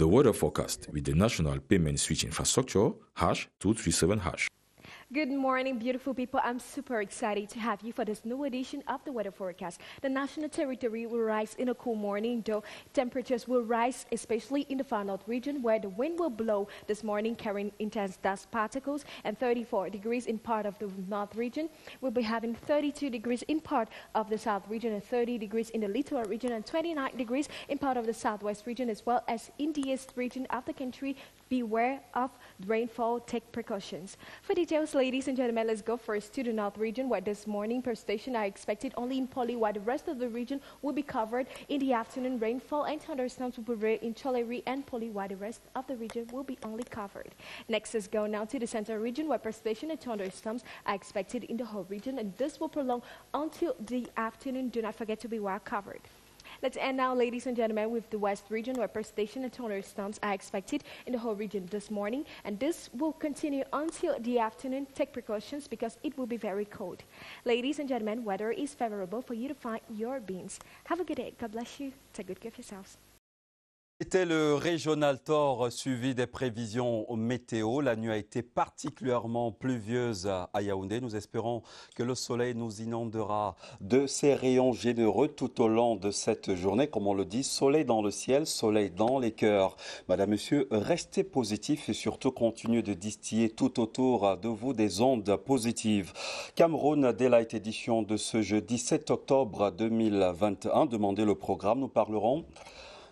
The weather forecast with the National Payment Switch Infrastructure, #237#. Good morning, beautiful people. I'm super excited to have you for this new edition of the weather forecast. The national territory will rise in a cool morning, though temperatures will rise, especially in the far north region, where the wind will blow this morning, carrying intense dust particles, and 34 degrees in part of the north region. We'll be having 32 degrees in part of the south region, and 30 degrees in the littoral region, and 29 degrees in part of the southwest region, as well as in the east region of the country. Beware of rainfall, take precautions. For details, ladies and gentlemen, let's go first to the north region, where this morning precipitation are expected only in Poli, while the rest of the region will be covered. In the afternoon, rainfall and thunderstorms will prevail in Choleri and Poli, while the rest of the region will be only covered. Next, let's go now to the central region, where precipitation and thunderstorms are expected in the whole region, and this will prolong until the afternoon. Do not forget to be well covered. Let's end now, ladies and gentlemen, with the west region, where precipitation and thunderstorms are expected in the whole region this morning, and this will continue until the afternoon. Take precautions because it will be very cold. Ladies and gentlemen, weather is favorable for you to find your beans. Have a good day. God bless you. Take good care of yourselves. C'était le Régional Thor suivi des prévisions météo. La nuit a été particulièrement pluvieuse à Yaoundé. Nous espérons que le soleil nous inondera de ses rayons généreux tout au long de cette journée. Comme on le dit, soleil dans le ciel, soleil dans les cœurs. Madame, monsieur, restez positifs et surtout continuez de distiller tout autour de vous des ondes positives. Cameroun Daylight édition de ce jeudi 7 octobre 2021. Demandez le programme. Nous parlerons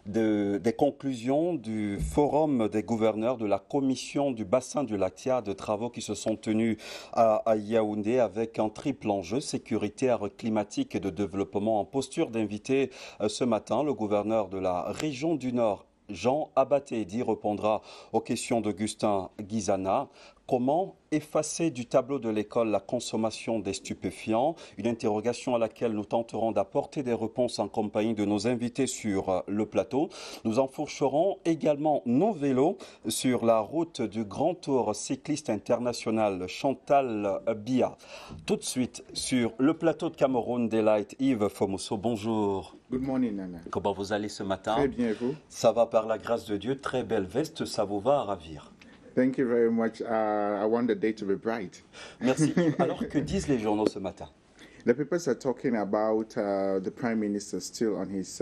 des conclusions du forum des gouverneurs de la commission du bassin du lac Tchad, travaux qui se sont tenus à Yaoundé avec un triple enjeu sécuritaire, climatique et de développement. En posture d'invité ce matin, le gouverneur de la région du Nord, Jean Abatédi, répondra aux questions d'Augustin Guizana. Comment effacer du tableau de l'école la consommation des stupéfiants? Une interrogation à laquelle nous tenterons d'apporter des réponses en compagnie de nos invités sur le plateau. Nous enfourcherons également nos vélos sur la route du Grand Tour cycliste international Chantal Biya. Tout de suite sur le plateau de Cameroun Daylight, Yves FOMUSO, bonjour. Good morning, Nana. Comment vous allez ce matin? Très bien, et vous? Ça va par la grâce de Dieu, très belle veste, ça vous va à ravir. Thank you very much. I want the day to be bright. Merci. Alors, que disent les journaux ce matin? The papers are talking about the Prime Minister still on his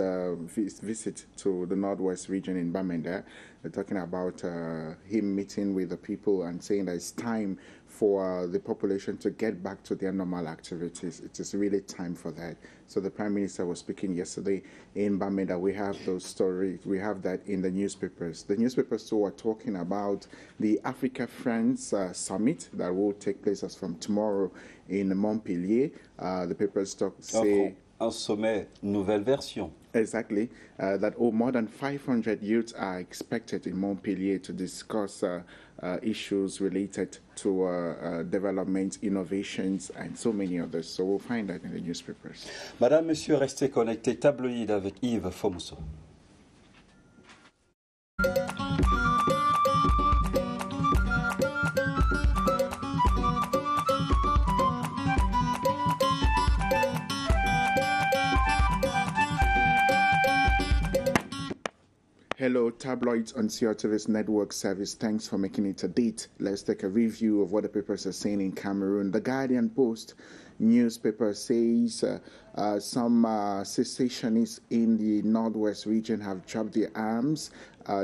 visit to the Northwest region in Bamenda. They're talking about him meeting with the people and saying that it's time for the population to get back to their normal activities. It is really time for that. So the Prime Minister was speaking yesterday in Bamenda. We have those stories. We have that in the newspapers. The newspapers too are talking about the Africa Friends Summit that will take place as from tomorrow in Montpellier. The papers say... Un sommet, nouvelle version. Exactly. That more than 500 youths are expected in Montpellier to discuss issues related to development, innovations, and so many others. So we'll find that in the newspapers. Madame, monsieur, restez connectés. Tabloïd avec Yves FOMUSO. Hello, tabloids on CRTV's network service. Thanks for making it a date. Let's take a review of what the papers are saying in Cameroon. The Guardian Post newspaper says some secessionists in the Northwest region have dropped their arms.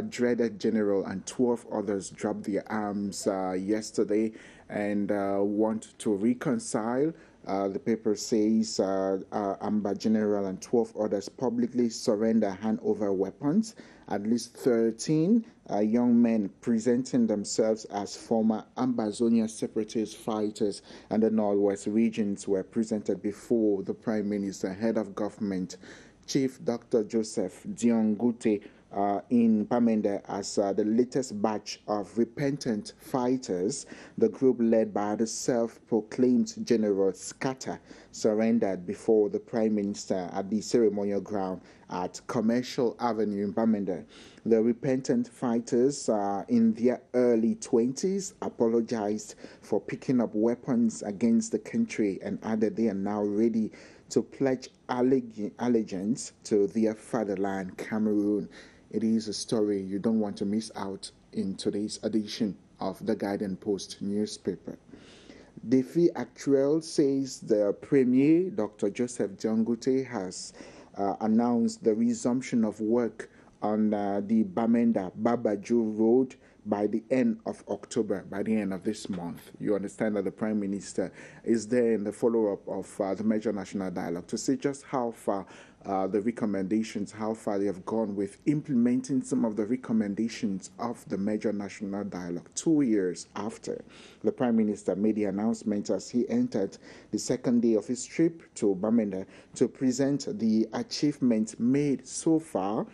Dreaded General and 12 others dropped their arms yesterday and want to reconcile. The paper says Amba General and 12 others publicly surrender, hand over weapons. At least 13 young men presenting themselves as former Ambazonia separatist fighters and the Northwest regions were presented before the Prime Minister, head of government, Chief Dr. Joseph Diongute, in Bamenda as the latest batch of repentant fighters. The group led by the self-proclaimed General Scatter surrendered before the Prime Minister at the ceremonial ground at Commercial Avenue in Bamenda. The repentant fighters in their early 20s apologized for picking up weapons against the country and added they are now ready to pledge allegiance to their fatherland, Cameroon. it is a story you don't want to miss out in today's edition of the Guardian Post newspaper. Défi Actuel says the Premier, Dr. Joseph Diangote, has announced the resumption of work on the Bamenda-Babajou Road by the end of October, by the end of this month. You understand that the Prime Minister is there in the follow-up of the Major National Dialogue to see just how far the recommendations, how far they have gone with implementing some of the recommendations of the Major National Dialogue 2 years after the Prime Minister made the announcement as he entered the second day of his trip to Bamenda to present the achievements made so far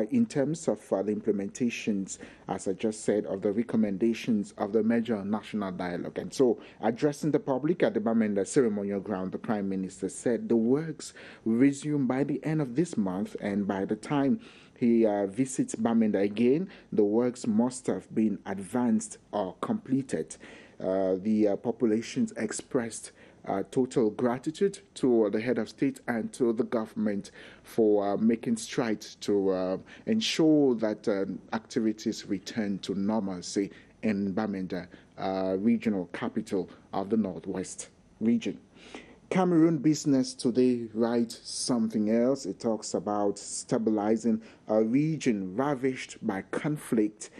in terms of the implementations, as I just said, of the recommendations of the Major National Dialogue. And so, addressing the public at the Bamenda ceremonial ground, the Prime Minister said the works will resume by the end of this month, and by the time he visits Bamenda again, the works must have been advanced or completed. The populations expressed total gratitude to the head of state and to the government for making strides to ensure that activities return to normalcy in Bamenda, regional capital of the Northwest region. Cameroon Business Today writes something else. It talks about stabilizing a region ravished by conflict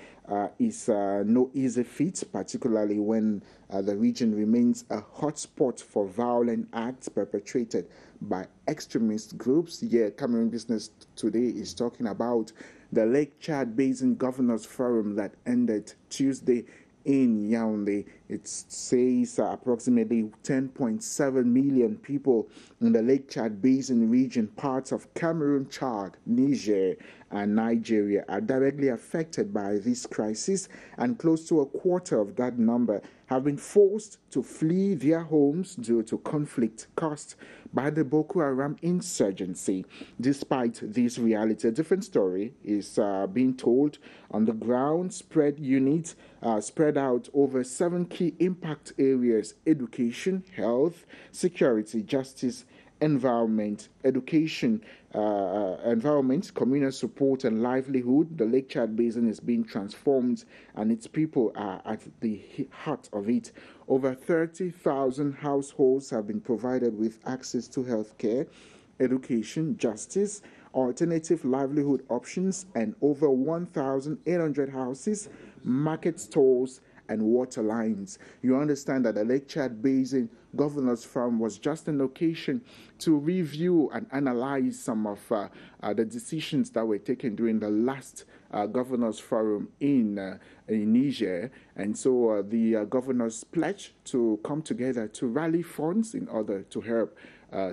is no easy feat, particularly when the region remains a hotspot for violent acts perpetrated by extremist groups. Yeah, Cameroon Business Today is talking about the Lake Chad Basin Governors Forum that ended Tuesday in Yaoundé. It says approximately 10.7 million people in the Lake Chad Basin region, parts of Cameroon, Chad, Niger, and Nigeria, are directly affected by this crisis, and close to a quarter of that number have been forced to flee their homes due to conflict caused by the Boko Haram insurgency. Despite this reality, a different story is being told on the ground. Units spread out over 7 key impact areas: education, health, security, justice, environment, education, communal support, and livelihood. The Lake Chad Basin is being transformed, and its people are at the heart of it. Over 30,000 households have been provided with access to health care, education, justice, alternative livelihood options, and over 1,800 houses, market stalls, and water lines. You understand that the Lake Chad Basin Governors Forum was just an occasion to review and analyze some of the decisions that were taken during the last Governors Forum in Niger. And so the governors pledged to come together to rally funds in order to help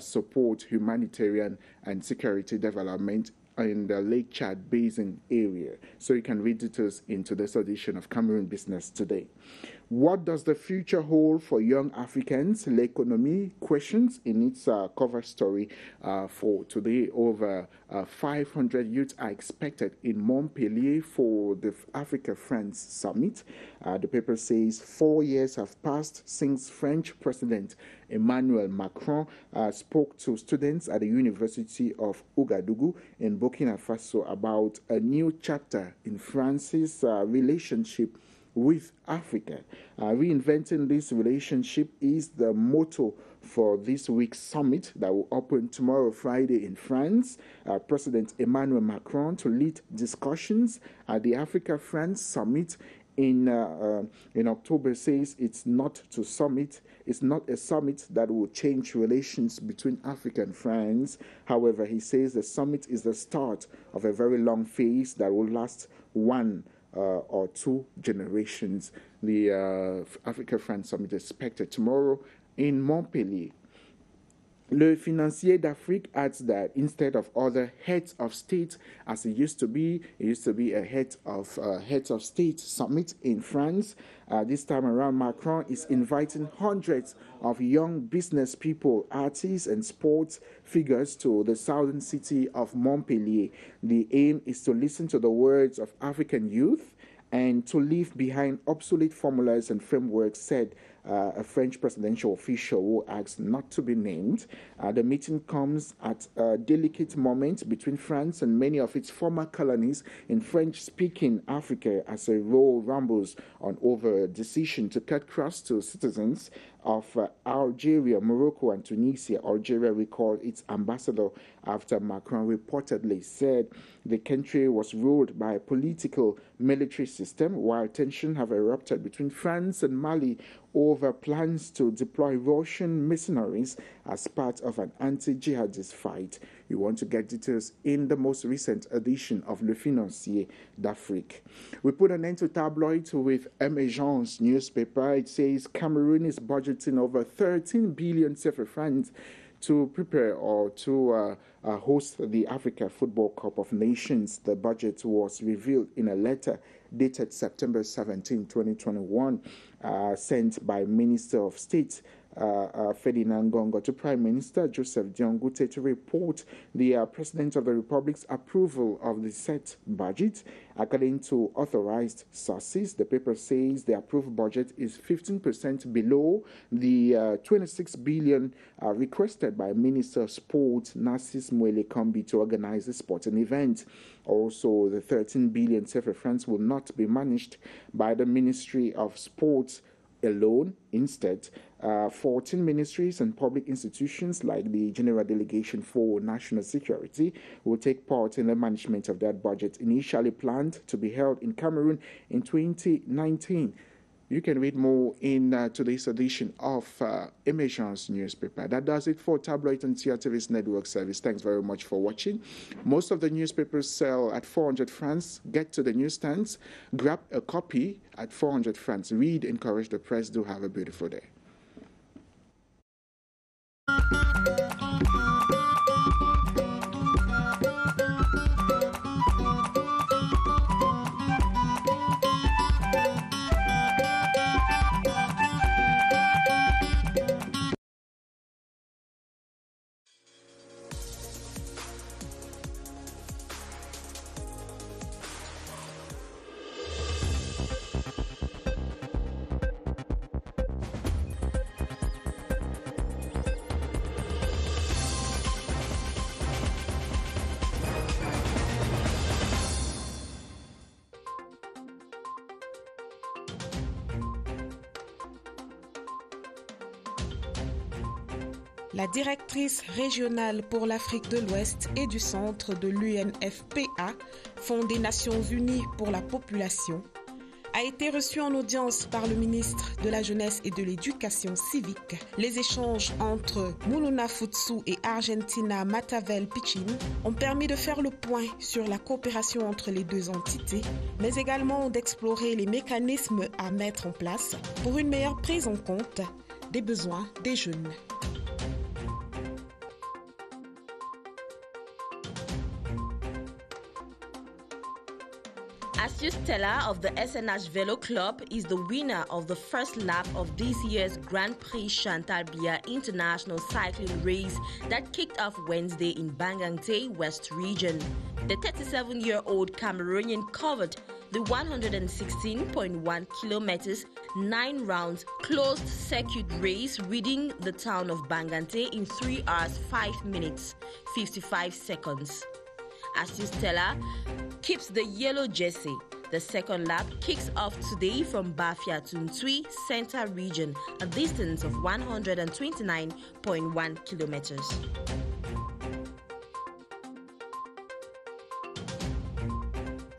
support humanitarian and security development in the Lake Chad Basin area. So you can read details into this edition of Cameroon Business Today. What does the future hold for young Africans? L'Economie questions in its cover story for today. Over 500 youths are expected in Montpellier for the Africa-France Summit. The paper says 4 years have passed since French President Emmanuel Macron spoke to students at the University of Ouagadougou in Burkina Faso about a new chapter in France's relationship with Africa. Reinventing this relationship is the motto for this week's summit that will open tomorrow, Friday, in France. President Emmanuel Macron to lead discussions at the Africa-France Summit in October says it's not a summit that will change relations between Africa and France. However, he says the summit is the start of a very long phase that will last one or 2 generations. The Africa-France Summit is expected tomorrow in Montpellier. Le Financier d'Afrique adds that instead of other heads of state, as it used to be a heads of state summit in France. This time around, Macron is inviting hundreds of young business people, artists, and sports figures to the southern city of Montpellier. The aim is to listen to the words of African youth and to leave behind obsolete formulas and frameworks set a French presidential official who asked not to be named. The meeting comes at a delicate moment between France and many of its former colonies in French-speaking Africa as a row rumbles on over a decision to cut cross to citizens of Algeria, Morocco, and Tunisia. Algeria recalled its ambassador after Macron reportedly said the country was ruled by a political military system, while tensions have erupted between France and Mali over plans to deploy Russian mercenaries as part of an anti-jihadist fight. You want to get details in the most recent edition of Le Financier d'Afrique. We put an end to tabloids with Emergence newspaper. It says Cameroon is budgeting over 13 billion CFA francs to prepare or to host the Africa Football Cup of Nations. The budget was revealed in a letter dated September 17, 2021, sent by Minister of State Ferdinand Gongo to Prime Minister Joseph Diongute to report the President of the Republic's approval of the set budget. According to authorized sources, the paper says the approved budget is 15% below the 26 billion requested by Minister of Sport Narcisse Mwele Kombi to organize the sporting event. Also, the 13 billion CFA francs will not be managed by the Ministry of Sports alone. Instead, 14 ministries and public institutions like the General Delegation for National Security will take part in the management of that budget, initially planned to be held in Cameroon in 2019. You can read more in today's edition of Emergence newspaper. That does it for Tabloid and CRTV's network service. Thanks very much for watching. Most of the newspapers sell at 400 francs. Get to the newsstands, grab a copy at 400 francs. Read, encourage the press. Do have a beautiful day. La directrice régionale pour l'Afrique de l'Ouest et du centre de l'UNFPA, Fonds des Nations Unies pour la Population, a été reçue en audience par le ministre de la Jeunesse et de l'Éducation civique. Les échanges entre Muluna Futsu et Argentina Matavel Pichin ont permis de faire le point sur la coopération entre les deux entités, mais également d'explorer les mécanismes à mettre en place pour une meilleure prise en compte des besoins des jeunes. Asius Stella of the SNH Velo Club is the winner of the first lap of this year's Grand Prix Chantal Biya International Cycling Race that kicked off Wednesday in Bangangte, West Region. The 37-year-old Cameroonian covered the 116.1 kilometers, 9 rounds closed circuit race reaching the town of Bangangte in 3 hours 5 minutes 55 seconds. Asius Stella keeps the yellow jersey. The second lap kicks off today from Bafia to Ntui Center Region, a distance of 129.1 kilometers.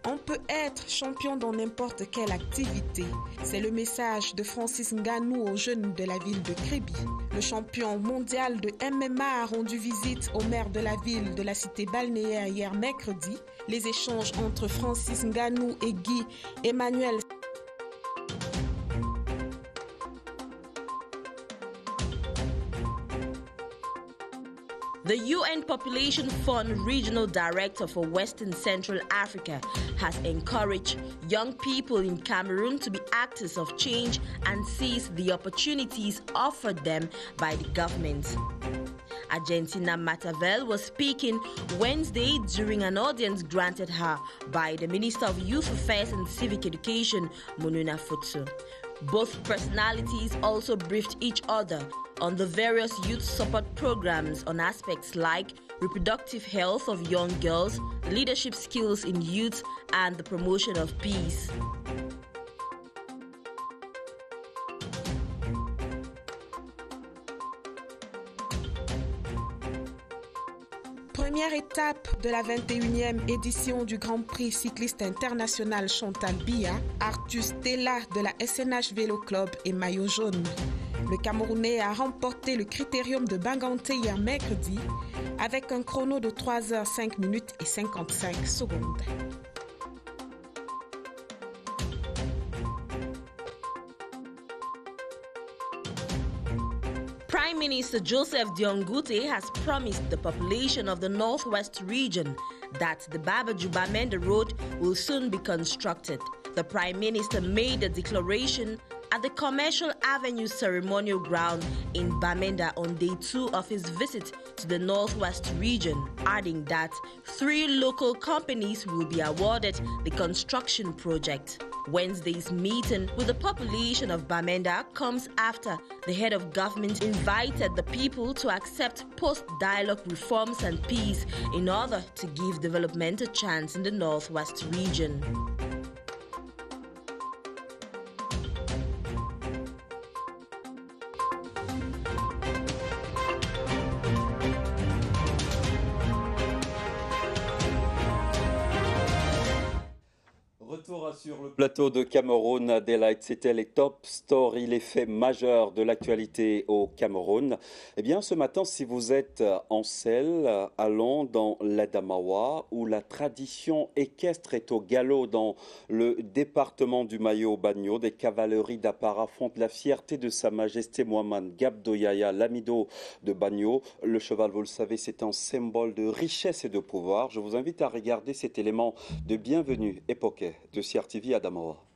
On peut être champion dans n'importe quelle activité. C'est le message de Francis Ngannou aux jeunes de la ville de Créby. Le champion mondial de MMA a rendu visite au maire de la ville de la cité balnéaire hier mercredi. Les échanges entre Francis Ngannou et Guy Emmanuel The UN Population Fund Regional Director for Western Central Africa has encouraged young people in Cameroon to be actors of change and seize the opportunities offered them by the government. Argentina Matavel was speaking Wednesday during an audience granted her by the Minister of Youth Affairs and Civic Education, Muluna Futsu. Both personalities also briefed each other on the various youth support programs on aspects like reproductive health of young girls, leadership skills in youth, and the promotion of peace. Première étape de la 21e édition du Grand Prix cycliste international Chantal Biya, Arthur Stella de la SNH Vélo Club et maillot jaune. Le Camerounais a remporté le critérium de Banganté hier mercredi avec un chrono de 3 h 5 minutes et 55 secondes. Prime Minister Joseph Diongute has promised the population of the Northwest region that the Babaju-Bamenda Road will soon be constructed. The Prime Minister made the declaration at the Commercial Avenue Ceremonial Ground in Bamenda on day 2 of his visit to the Northwest region, adding that 3 local companies will be awarded the construction project. Wednesday's meeting with the population of Bamenda comes after the head of government invited the people to accept post-dialogue reforms and peace in order to give development a chance in the Northwest region. Retour sur le plateau de Cameroun, Adelaide, c'était les top stories, les faits majeurs de l'actualité au Cameroun. Eh bien, ce matin, si vous êtes en selle, allons dans l'Adamawa, où la tradition équestre est au galop dans le département du Mayo-Bagno. Des cavaleries d'Apara font la fierté de Sa Majesté Mohamed Gabdoyaya, l'amido de Bagno. Le cheval, vous le savez, c'est un symbole de richesse et de pouvoir. Je vous invite à regarder cet élément de bienvenue époqué de CRTV Adamawa.